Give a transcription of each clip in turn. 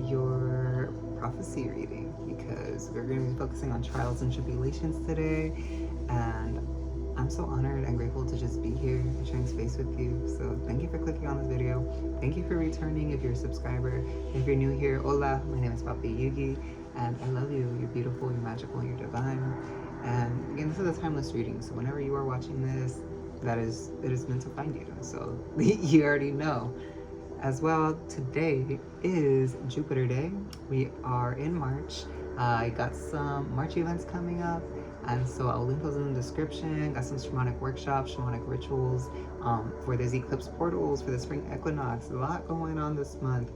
your prophecy reading, because we're going to be focusing on trials and tribulations today, and I'm so honored and grateful to just be here and sharing space with you. So thank you for clicking on this video. Thank you for returning if you're a subscriber. If you're new here, hola, my name is papi-Yugi, and I love you. You're beautiful, you're magical, you're divine. And again, this is a timeless reading, so whenever you are watching this, it is meant to find you. So you already know. As well, today is Jupiter Day. We are in March. I got some March events coming up, and so I'll link those in the description. Got some shamanic workshops, shamanic rituals for these eclipse portals for the spring equinox. A lot going on this month.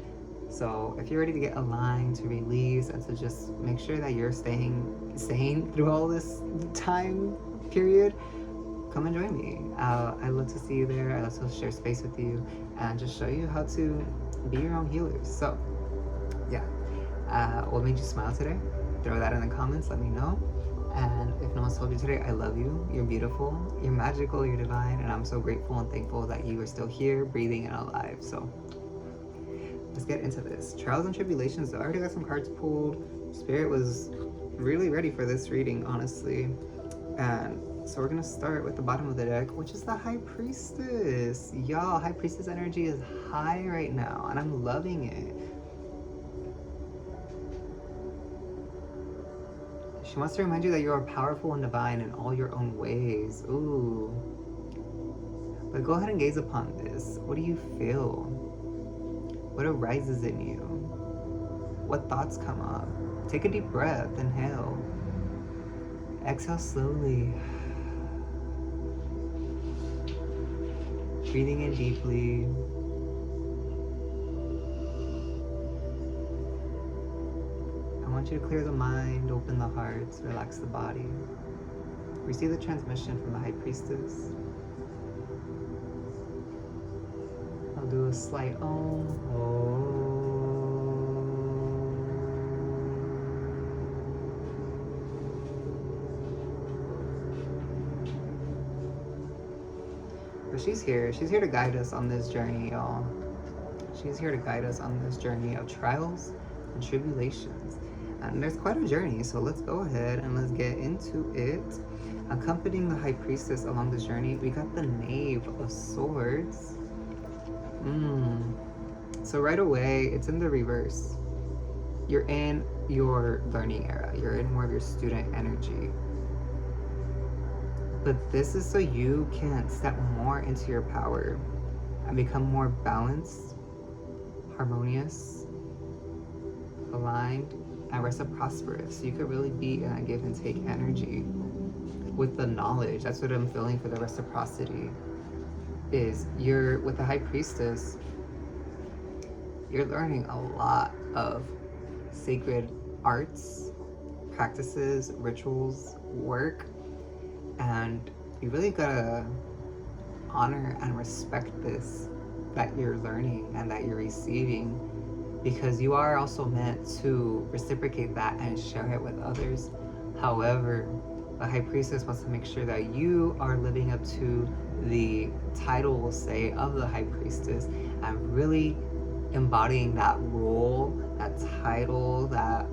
So if you're ready to get aligned, to release, and to just make sure that you're staying sane through all this time period, come and join me. I love to see you there. I love to share space with you and just show you how to be your own healers. So yeah, what made you smile today? Throw that in the comments, let me know. And if no one's told you today, I love you. You're beautiful, you're magical, you're divine, and I'm so grateful and thankful that you are still here, breathing and alive. So let's get into this. Trials and tribulations. I already got some cards pulled. Spirit was really ready for this reading, honestly. And so we're gonna start with the bottom of the deck, which is the High Priestess. Y'all, High Priestess energy is high right now, and I'm loving it. She wants to remind you that you are powerful and divine in all your own ways. Ooh. But go ahead and gaze upon this. What do you feel? What arises in you? What thoughts come up? Take a deep breath, inhale. Exhale slowly. Breathing in deeply. I want you to clear the mind, open the heart, relax the body. Receive the transmission from the High Priestess. I'll do a slight Om. But she's here to guide us on this journey, y'all. She's here to guide us on this journey of trials and tribulations. And there's quite a journey, so let's go ahead and let's get into it. Accompanying the High Priestess along this journey, we got the Knave of Swords. So right away, it's in the reverse. You're in your learning era. You're in more of your student energy. But this is so you can step more into your power and become more balanced, harmonious, aligned, and reciprocous. So you could really be in a give and take energy with the knowledge. That's what I'm feeling for the reciprocity. Is you're with the High Priestess, you're learning a lot of sacred arts, practices, rituals, work. And you really gotta honor and respect this that you're learning and that you're receiving, because you are also meant to reciprocate that and share it with others. However, the High Priestess wants to make sure that you are living up to the title, we'll say, of the High Priestess, and really embodying that role, that title, that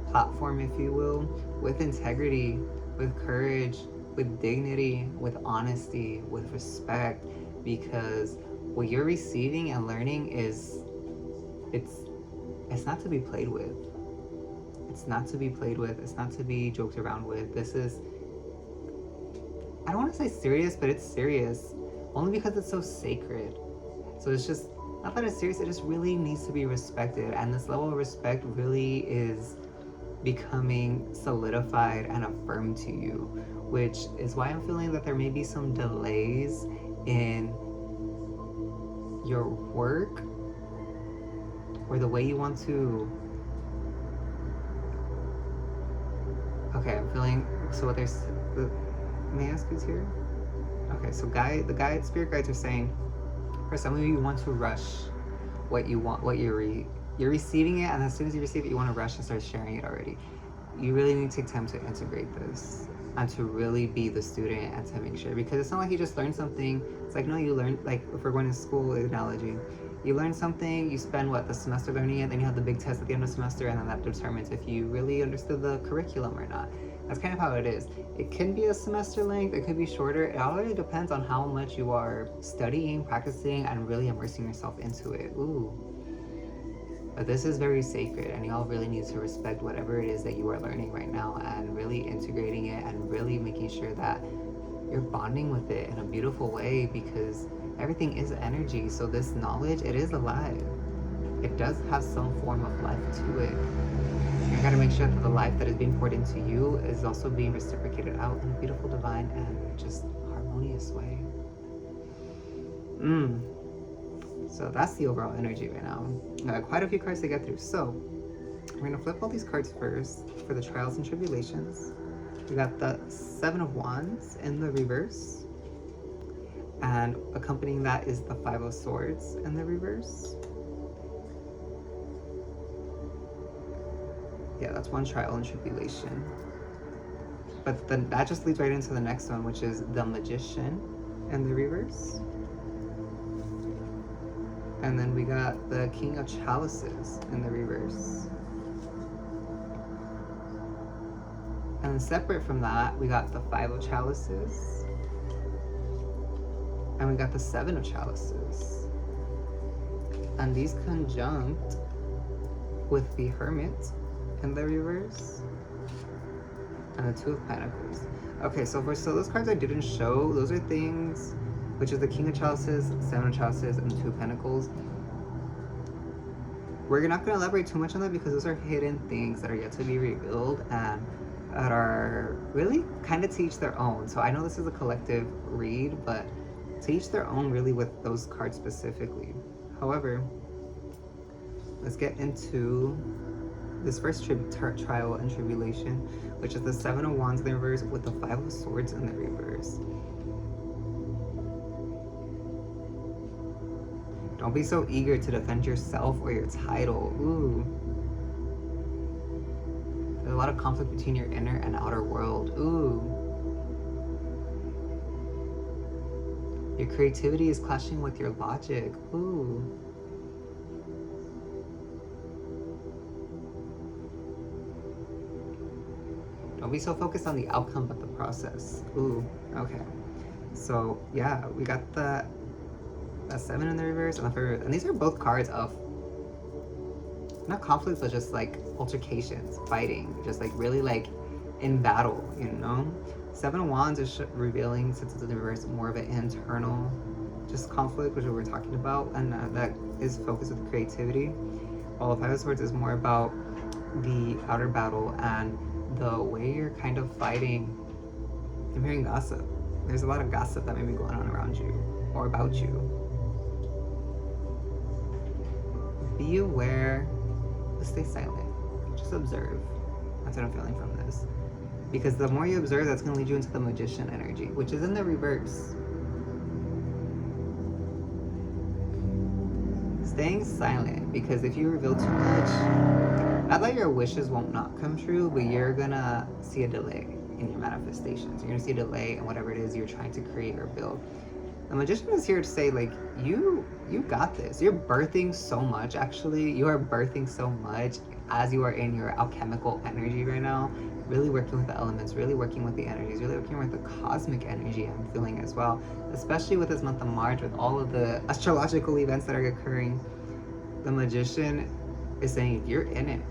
platform, if you will, with integrity, with courage, with dignity, with honesty, with respect, because what you're receiving and learning is, it's not to be played with. It's not to be played with. It's not to be joked around with. This is, I don't want to say serious, but it's serious only because it's so sacred. So it's just, not that it's serious, it just really needs to be respected. And this level of respect really is becoming solidified and affirmed to you, which is why I'm feeling that there may be some delays in your work or the way you want to. Okay, I'm feeling, so what there's, may I ask who's here? Okay, so spirit guides are saying, for some of you, you want to rush what you want, what you're receiving it, and as soon as you receive it, you want to rush and start sharing it already. You really need to take time to integrate this and to really be the student and to make sure, because it's not like you just learned something. It's like, no, you learned, like if we're going to school analogy, You learn something, you spend the semester learning it, then you have the big test at the end of the semester, and then that determines if you really understood the curriculum or not. That's kind of how it is. It can be a semester length, it could be shorter. It all really depends on how much you are studying, practicing, and really immersing yourself into it. Ooh. But this is very sacred, and y'all really need to respect whatever it is that you are learning right now, and really integrating it, and really making sure that you're bonding with it in a beautiful way, because everything is energy. So this knowledge, it is alive. It does have some form of life to it. You gotta make sure that the life that is being poured into you is also being reciprocated out in a beautiful, divine, and just harmonious way. So that's the overall energy right now. Quite a few cards to get through. So we're gonna flip all these cards first for the trials and tribulations. We got the Seven of Wands in the reverse, and accompanying that is the Five of Swords in the reverse. Yeah, that's one trial and tribulation. But then that just leads right into the next one, which is the Magician in the reverse. And then we got the King of Chalices in the reverse. And then separate from that, we got the Five of Chalices. And we got the Seven of Chalices. And these conjunct with the Hermit in the reverse. And the Two of Pentacles. Okay, so those cards I didn't show, those are things, which is the King of Chalices, Seven of Chalices, and the Two of Pentacles. We're not going to elaborate too much on that because those are hidden things that are yet to be revealed and that are really kind of to each their own. So I know this is a collective read, but to each their own really with those cards specifically. However, let's get into this first trial and tribulation, which is the Seven of Wands in the reverse with the Five of Swords in the reverse. Don't be so eager to defend yourself or your title. Ooh. There's a lot of conflict between your inner and outer world. Ooh. Your creativity is clashing with your logic. Ooh. Don't be so focused on the outcome but the process. Ooh, okay. So yeah, we got the Seven in the reverse and the reverse. And these are both cards of not conflicts, but just like altercations, fighting, just like really like in battle, you know? Seven of Wands is revealing, since it's in the reverse, more of an internal just conflict, which is what we're talking about, and that is focused with creativity. While the Five of Swords is more about the outer battle and the way you're kind of fighting. I'm hearing gossip. There's a lot of gossip that may be going on around you or about you. Be aware, but stay silent. Just observe. That's what I'm feeling from this. Because the more you observe, that's going to lead you into the Magician energy, which is in the reverse. Staying silent, because if you reveal too much, not that your wishes won't not come true, but you're going to see a delay in your manifestations. You're going to see a delay in whatever it is you're trying to create or build. The Magician is here to say, like, you got this. You're birthing so much, actually. You are birthing so much as you are in your alchemical energy right now. Really working with the elements, really working with the energies, really working with the cosmic energy I'm feeling as well. Especially with this month of March, with all of the astrological events that are occurring. The Magician is saying, you're in it.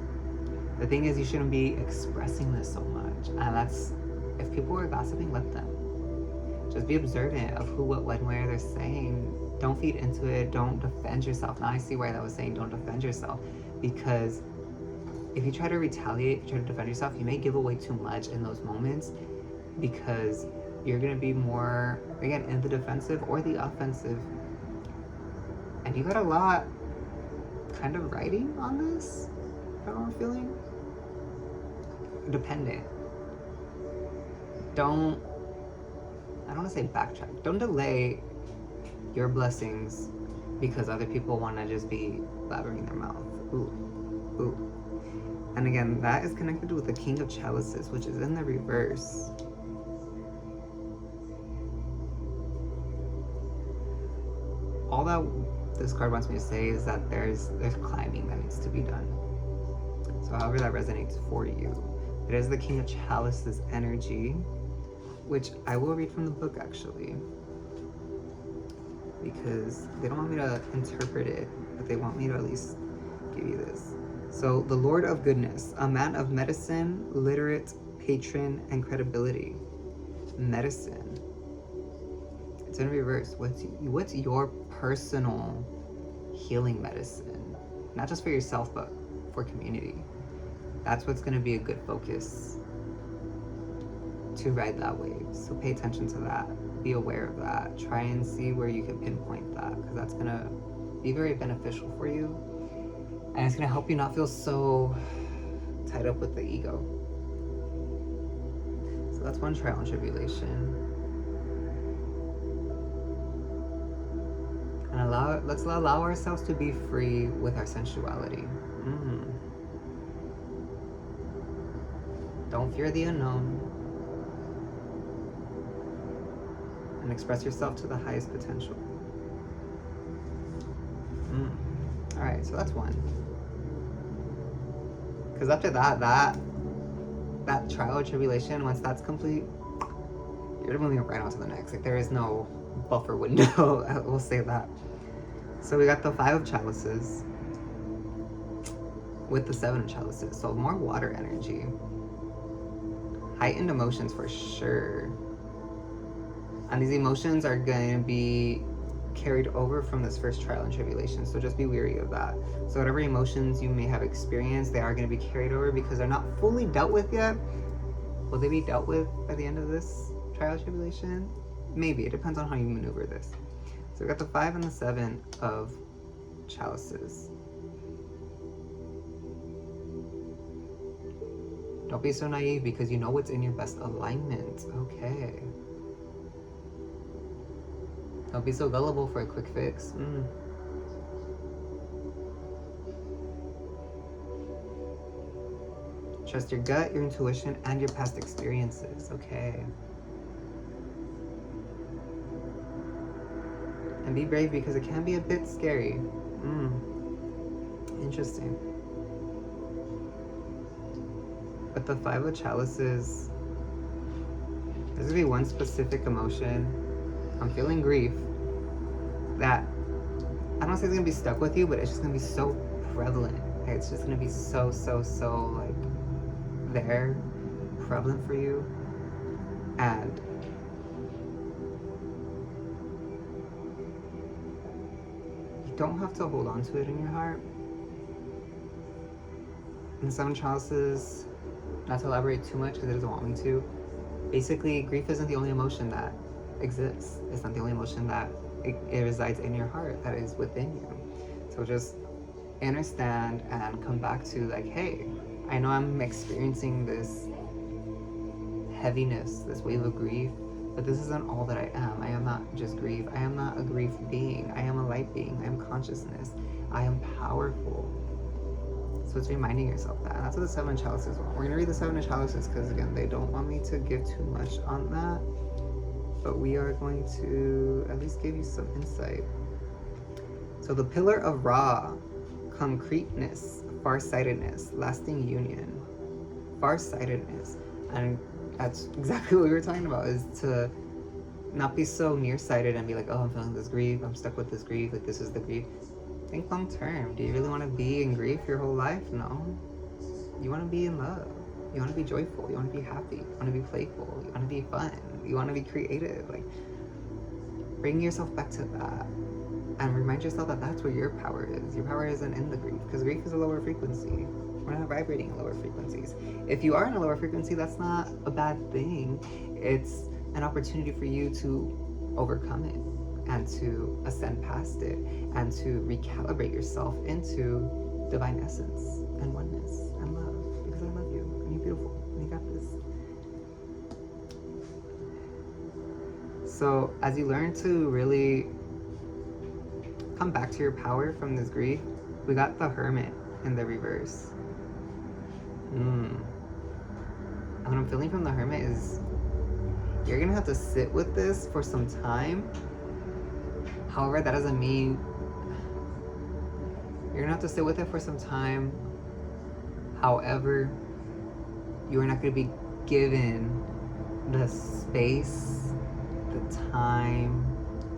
The thing is, you shouldn't be expressing this so much. And that's, if people are gossiping, let them. Just be observant of who, what, when, where they're saying. Don't feed into it. Don't defend yourself. Now I see why that was saying don't defend yourself. Because if you try to retaliate, if you try to defend yourself, you may give away too much in those moments. Because you're going to be more, again, in the defensive or the offensive. And you got a lot kind of writing on this. I don't know what I'm feeling. Dependent. I don't want to say backtrack. Don't delay your blessings because other people want to just be blabbering their mouth. Ooh. Ooh. And again, that is connected with the King of Chalices, which is in the reverse. this card wants me to say is that there's climbing that needs to be done. So however that resonates for you. It is the King of Chalices energy, which I will read from the book actually, because they don't want me to interpret it, but they want me to at least give you this. So the Lord of Goodness, a man of medicine, literate, patron, and credibility. Medicine. It's in reverse. What's your personal healing medicine? Not just for yourself, but for community. That's what's going to be a good focus to ride that wave. So pay attention to that. Be aware of that. Try and see where you can pinpoint that, because that's going to be very beneficial for you. And it's going to help you not feel so tied up with the ego. So that's one trial and tribulation. And let's allow ourselves to be free with our sensuality. Don't fear the unknown. And express yourself to the highest potential. Alright, so that's one. Because after that trial or tribulation, once that's complete, you're moving right on to the next. Like, there is no buffer window. I will say that. So we got the 5 of Chalices with the 7 of Chalices. So more water energy. Heightened emotions for sure. And these emotions are going to be carried over from this first trial and tribulation. So just be wary of that. So whatever emotions you may have experienced, they are going to be carried over because they're not fully dealt with yet. Will they be dealt with by the end of this trial and tribulation? Maybe. It depends on how you maneuver this. So we got the 5 and the 7 of Chalices. Don't be so naive because you know what's in your best alignment. Okay. Don't be so gullible for a quick fix. Trust your gut, your intuition, and your past experiences. Okay. And be brave because it can be a bit scary. Interesting. But the 5 of Chalices, there's gonna be one specific emotion. I'm feeling grief that I don't say it's gonna be stuck with you, but it's just gonna be so prevalent. It's just gonna be so like there, prevalent for you. And you don't have to hold on to it in your heart. And the 7 of Chalices, not to elaborate too much because it doesn't want me to. Basically, grief isn't the only emotion that exists. It's not the only emotion that it resides in your heart, that is within you. So just understand and come back to like, hey, I know I'm experiencing this heaviness, this wave of grief, but this isn't all that I am. I am not just grief. I am not a grief being. I am a light being. I am consciousness. I am powerful. So it's reminding yourself that. And that's what the 7 of Chalices want. We're going to read the 7 of Chalices because, again, they don't want me to give too much on that. But we are going to at least give you some insight. So the Pillar of Ra, concreteness, farsightedness, lasting union. Farsightedness. And that's exactly what we were talking about, is to not be so nearsighted and be like, oh, I'm feeling this grief. I'm stuck with this grief. Like, this is the grief. Think long term. Do you really want to be in grief your whole life? No. You want to be in love. You want to be joyful. You want to be happy. You want to be playful. You want to be fun. You want to be creative. Like, bring yourself back to that. And remind yourself that that's where your power is. Your power isn't in the grief, because grief is a lower frequency. We're not vibrating at lower frequencies. If you are in a lower frequency, that's not a bad thing. It's an opportunity for you to overcome it and to ascend past it and to recalibrate yourself into divine essence and oneness and love, because I love you and you're beautiful and you got this. So as you learn to really come back to your power from this grief, we got the Hermit in the reverse. And what I'm feeling from the Hermit is you're gonna have to sit with this for some time. However, that doesn't mean You're gonna have to sit with it for some time. However, you are not gonna be given the space, the time,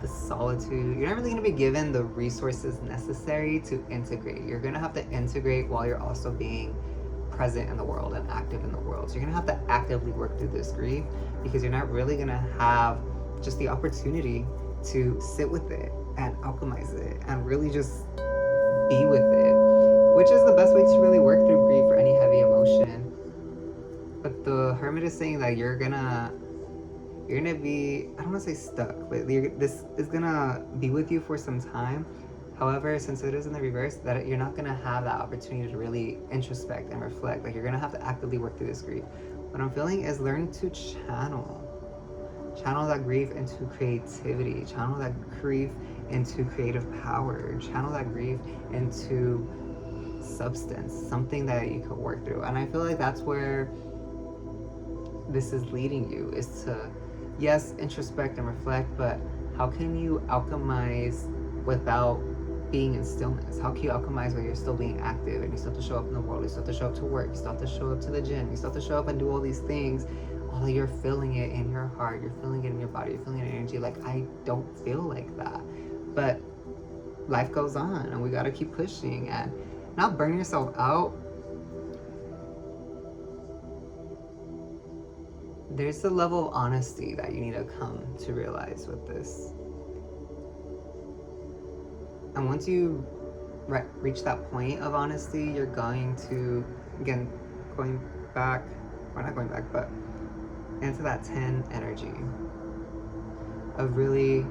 the solitude. You're not really going to be given the resources necessary to integrate. You're going to have to integrate while you're also being present in the world and active in the world. So you're going to have to actively work through this grief, because you're not really going to have just the opportunity to sit with it and alchemize it and really just be with it, which is the best way to really work through grief or any heavy emotion. But the Hermit is saying that you're gonna be, I don't want to say stuck, but this is gonna be with you for some time. However, since it is in the reverse, that you're not gonna have that opportunity to really introspect and reflect. Like, you're gonna have to actively work through this grief. What I'm feeling is learn to channel that grief into creativity, channel that grief into creative power, channel that grief into substance, something that you could work through. And I feel like that's where this is leading you, is to, yes, introspect and reflect, but how can you alchemize without being in stillness? How can you alchemize while you're still being active and you still have to show up in the world, you still have to show up to work, you still have to show up to the gym, you still have to show up and do all these things, although you're feeling it in your heart, you're feeling it in your body, you're feeling it in energy. Like, I don't feel like that. But life goes on and we gotta keep pushing and not burn yourself out. There's a level of honesty that you need to come to realize with this. And once you reach that point of honesty, you're going to, again, going back, or not going back, but into that 10 energy of really,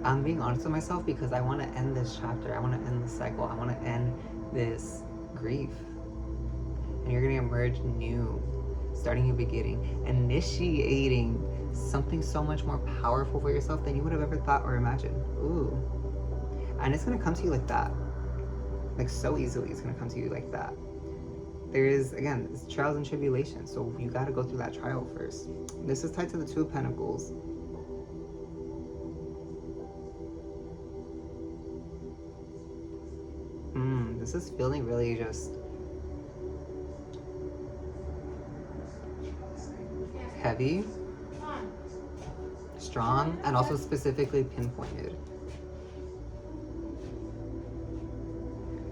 I'm being honest with myself because I want to end this chapter. I want to end this cycle. I want to end this grief. And you're going to emerge new, starting a beginning, initiating something so much more powerful for yourself than you would have ever thought or imagined. Ooh. And it's going to come to you like that. Like, so easily it's going to come to you like that. There is, again, it's trials and tribulations, so you got to go through that trial first. This is tied to the Two of Pentacles. This is feeling really just heavy, strong, and also specifically pinpointed.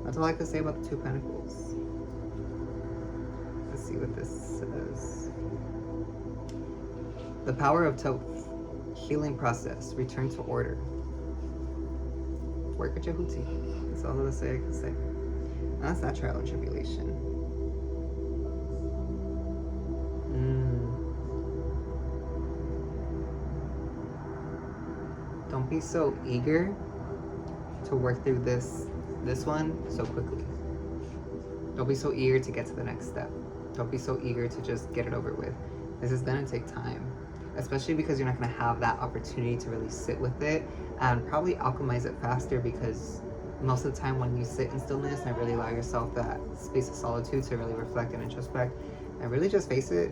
That's all I could say about the Two of Pentacles. Let's see what this says. The power of Thoth. Healing process. Return to order. Work with Jehuti. That's all the say I can say. That's that trial and tribulation. Don't be so eager to work through this one so quickly. Don't be so eager to get to the next step. Don't be so eager to just get it over with. This is gonna take time, especially because you're not gonna have that opportunity to really sit with it and probably alchemize it faster, because most of the time when you sit in stillness and really allow yourself that space of solitude to really reflect and introspect and really just face it,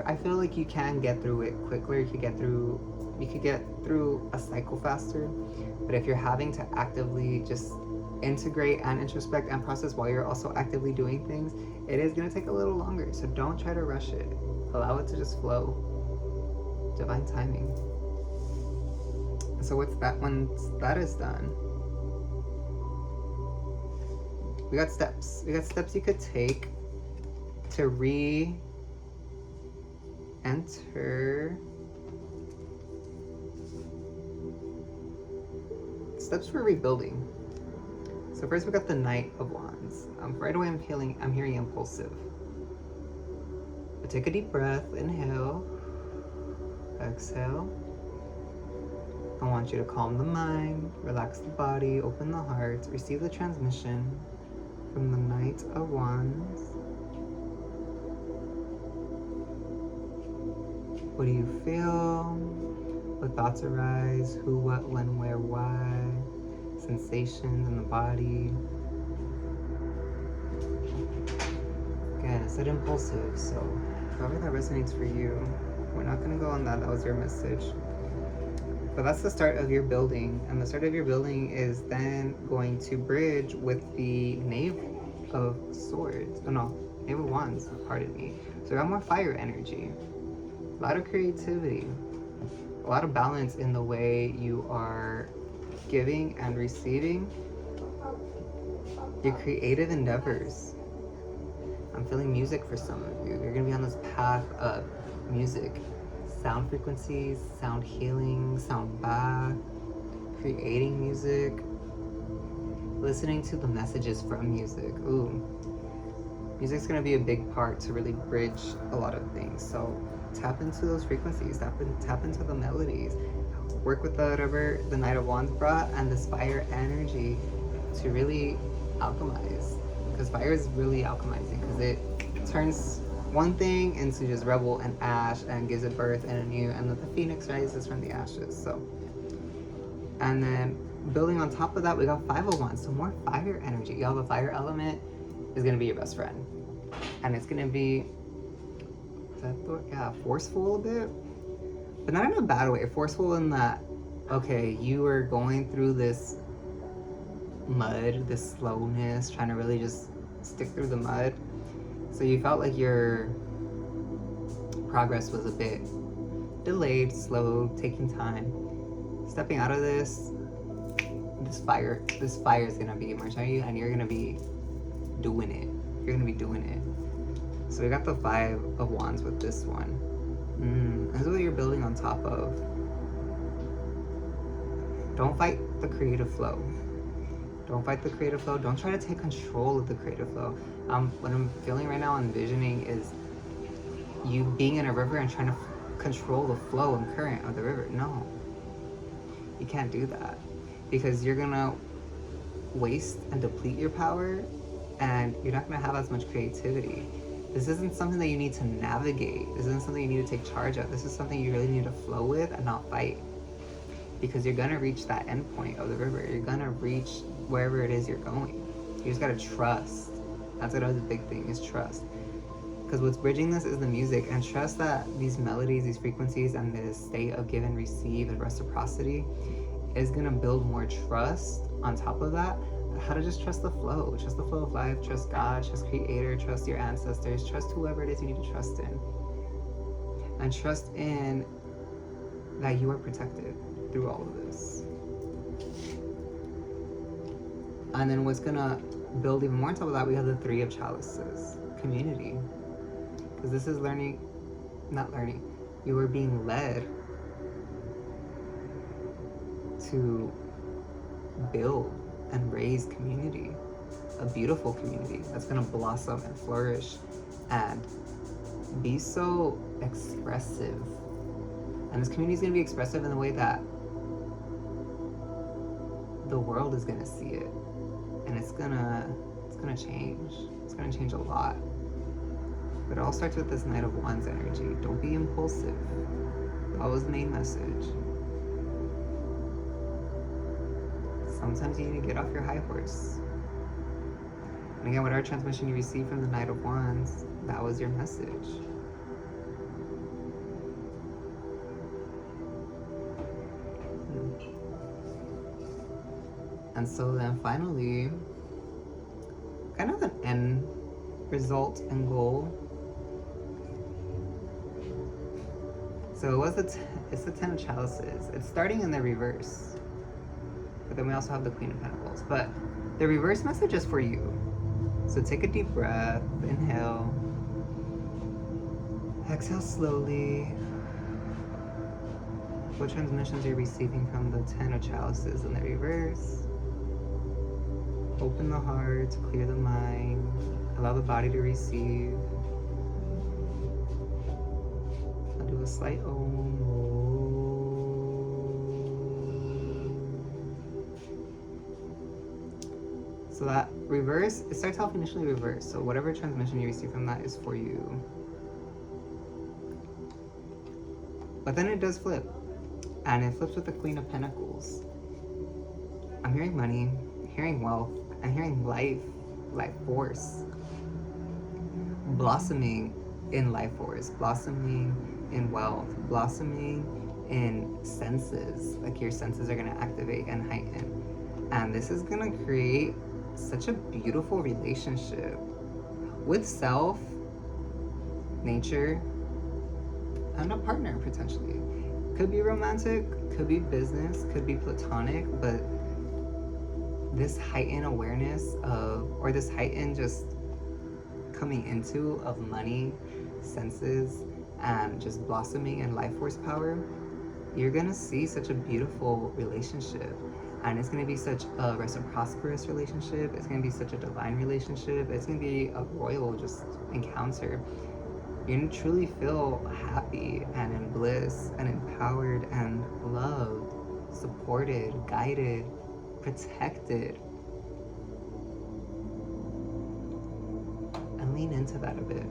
I feel like you can get through it quicker. You could get through a cycle faster. But if you're having to actively just integrate and introspect and process while you're also actively doing things, it is going to take a little longer. So don't try to rush it. Allow it to just flow. Divine timing. So once that is done, we got steps. We got steps you could take to re-enter. Steps for rebuilding. So first we got the Knight of Wands. Right away I'm hearing impulsive. But take a deep breath. Inhale. Exhale. I want you to calm the mind, relax the body, open the heart, receive the transmission from the Knight of Wands. What do you feel? What thoughts arise? Who, what, when, where, why? Sensations in the body. Again, I said impulsive, so however that resonates for you. We're not going to go on that. That was your message. But that's the start of your building, and the start of your building is then going to bridge with the Knave of Swords. Oh no, Knave of Wands, pardon me. So we got more fire energy, a lot of creativity, a lot of balance in the way you are giving and receiving your creative endeavors. I'm feeling music for some of you. You're gonna be on this path of music. Sound frequencies, sound healing, sound bath, creating music, listening to the messages from music. Ooh, music's gonna be a big part to really bridge a lot of things. So tap into those frequencies, tap into the melodies. Work with whatever the Knight of Wands brought and this fire energy to really alchemize. Because fire is really alchemizing, because it turns one thing into just rubble and ash and gives it birth and a new, and then the phoenix rises from the ashes. So, and then building on top of that, we got 5 of Wands, so more fire energy. Y'all, the fire element is gonna be your best friend, and it's gonna be, forceful a bit, but not in a bad way. Forceful in that, okay, you are going through this mud, this slowness, trying to really just stick through the mud. So you felt like your progress was a bit delayed, slow, taking time. Stepping out of this fire is gonna be emerging on you, and you're gonna be doing it. You're gonna be doing it. So we got the 5 of Wands with this one. This is what you're building on top of. Don't fight the creative flow. Don't fight the creative flow. Don't try to take control of the creative flow. What I'm feeling right now, envisioning, is you being in a river and trying to control the flow and current of the river. No, you can't do that, because you're gonna waste and deplete your power, and you're not gonna have as much creativity. This isn't something that you need to navigate. This isn't something you need to take charge of. This is something you really need to flow with and not fight, because you're gonna reach that end point of the river. You're gonna reach wherever it is you're going. You just gotta trust. That's another big thing, is trust. Because what's bridging this is the music, and trust that these melodies, these frequencies, and this state of give and receive and reciprocity is gonna build more trust on top of that. How to just trust the flow of life, trust God, trust Creator, trust your ancestors, trust whoever it is you need to trust in. And trust in that you are protected through all of this. And then what's gonna build even more on top of that, we have the 3 of Chalices, community. Because this is you are being led to build and raise community, a beautiful community that's gonna blossom and flourish and be so expressive. And this community is gonna be expressive in the way that the world is gonna see it, and it's gonna change. It's gonna change a lot. But it all starts with this Knight of Wands energy. Don't be impulsive. That was the main message. Sometimes you need to get off your high horse. And again, whatever transmission you receive from the Knight of Wands, that was your message. And so then finally, kind of an end result and goal. So it's the 10 of Chalices. It's starting in the reverse. But then we also have the Queen of Pentacles. But the reverse message is for you. So take a deep breath, inhale, exhale slowly. What transmissions you're receiving from the 10 of Chalices in the reverse. Open the heart, clear the mind, allow the body to receive. I'll do a slight Om. So that reverse, it starts off initially reverse. So whatever transmission you receive from that is for you. But then it does flip. And it flips with the Queen of Pentacles. I'm hearing money, I'm hearing wealth, I'm hearing life force. Blossoming in life force, blossoming in wealth, blossoming in senses. Like your senses are going to activate and heighten. And this is going to create such a beautiful relationship with self, nature, and a partner potentially. Could be romantic, could be business, could be platonic, but this heightened awareness of, or this heightened just coming into of money, senses, and just blossoming and life force power, you're gonna see such a beautiful relationship. And it's gonna be such a reciprocous relationship. It's gonna be such a divine relationship. It's gonna be a royal just encounter. You're gonna truly feel happy and in bliss and empowered and loved, supported, guided, protected. And lean into that a bit.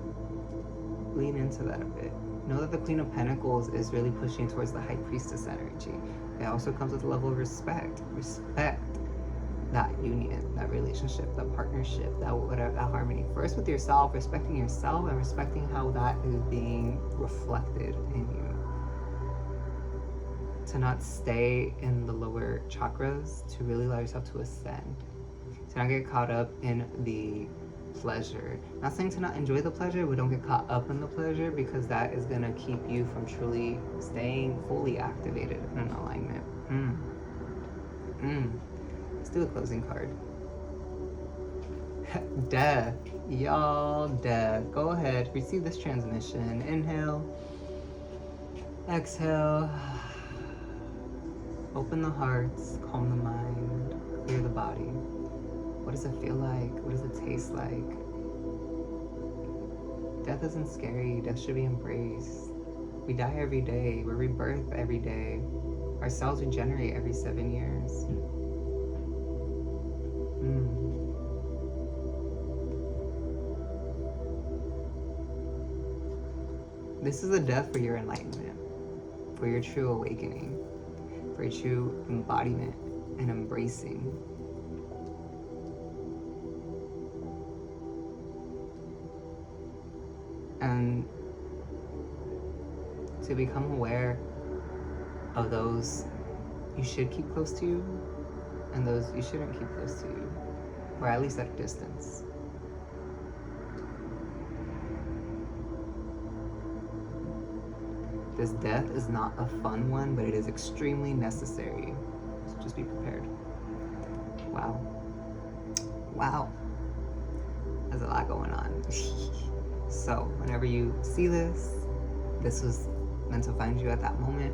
Lean into that a bit. Know that the Queen of Pentacles is really pushing towards the High Priestess energy. It also comes with a level of respect. Respect that union, that relationship, that partnership, that whatever, that harmony. First with yourself, respecting yourself and respecting how that is being reflected in you. To not stay in the lower chakras, to really allow yourself to ascend. To not get caught up in the pleasure. Not saying to not enjoy the pleasure, but don't get caught up in the pleasure, because that is going to keep you from truly staying fully activated in alignment. Let's do a closing card. Death. Y'all, death. Go ahead, receive this transmission. Inhale. Exhale. Open the hearts, calm the mind, clear the body. What does it feel like? What does it taste like? Death isn't scary. Death should be embraced. We die every day. We're rebirthed every day. Our cells regenerate every 7 years. This is a death for your enlightenment, for your true awakening, for your true embodiment and embracing. And to become aware of those you should keep close to you and those you shouldn't keep close to you, or at least at a distance. This death is not a fun one, but it is extremely necessary. So just be prepared. Wow. Wow. There's a lot going on. So whenever you see this, this was meant to find you at that moment.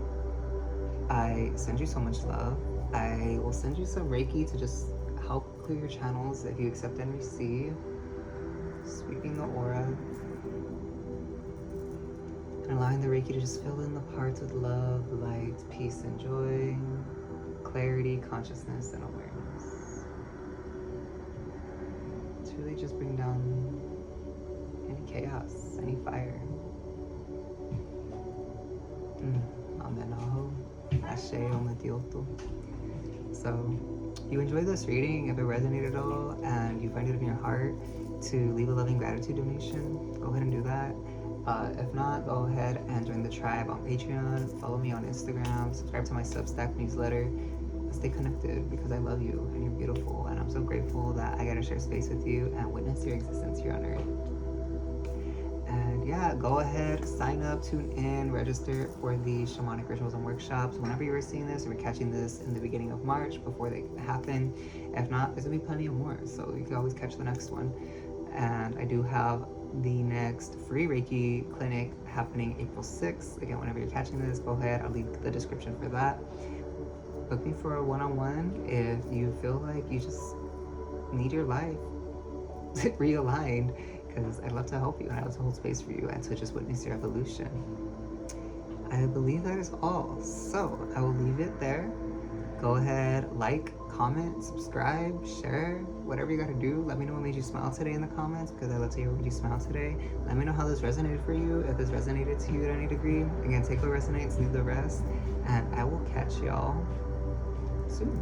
I send you so much love. I will send you some Reiki to just help clear your channels if you accept and receive. Sweeping the aura. And allowing the Reiki to just fill in the parts with love, light, peace, and joy, clarity, consciousness, and awareness. To really just bring down any chaos, any fire. Amenaho, Ashe, Ometioto. So, if you enjoyed this reading, if it resonated at all, and you find it in your heart to leave a loving gratitude donation, go ahead and do that. If not, go ahead and join the tribe on Patreon, follow me on Instagram, subscribe to my Substack newsletter, and stay connected, because I love you and you're beautiful, and I'm so grateful that I get to share space with you and witness your existence here on Earth. And yeah, go ahead, sign up, tune in, register for the shamanic rituals and workshops. Whenever you are seeing this, or we're catching this in the beginning of March before they happen. If not, there's gonna be plenty of more, so you can always catch the next one. And I do have the next free Reiki clinic happening April 6th. Again, whenever you're catching this, go ahead, I'll leave the description for that. Book me for a one-on-one if you feel like you just need your life realigned, because I'd love to help you and I'd love to hold space for you and to just witness your evolution. I believe that is all. So I will leave it there. Go ahead, like, comment, subscribe, share, whatever you gotta do. Let me know what made you smile today in the comments, because I love to hear what made you smile today. Let me know how this resonated for you, if this resonated to you at any degree. Again, take what resonates, leave the rest, and I will catch y'all soon.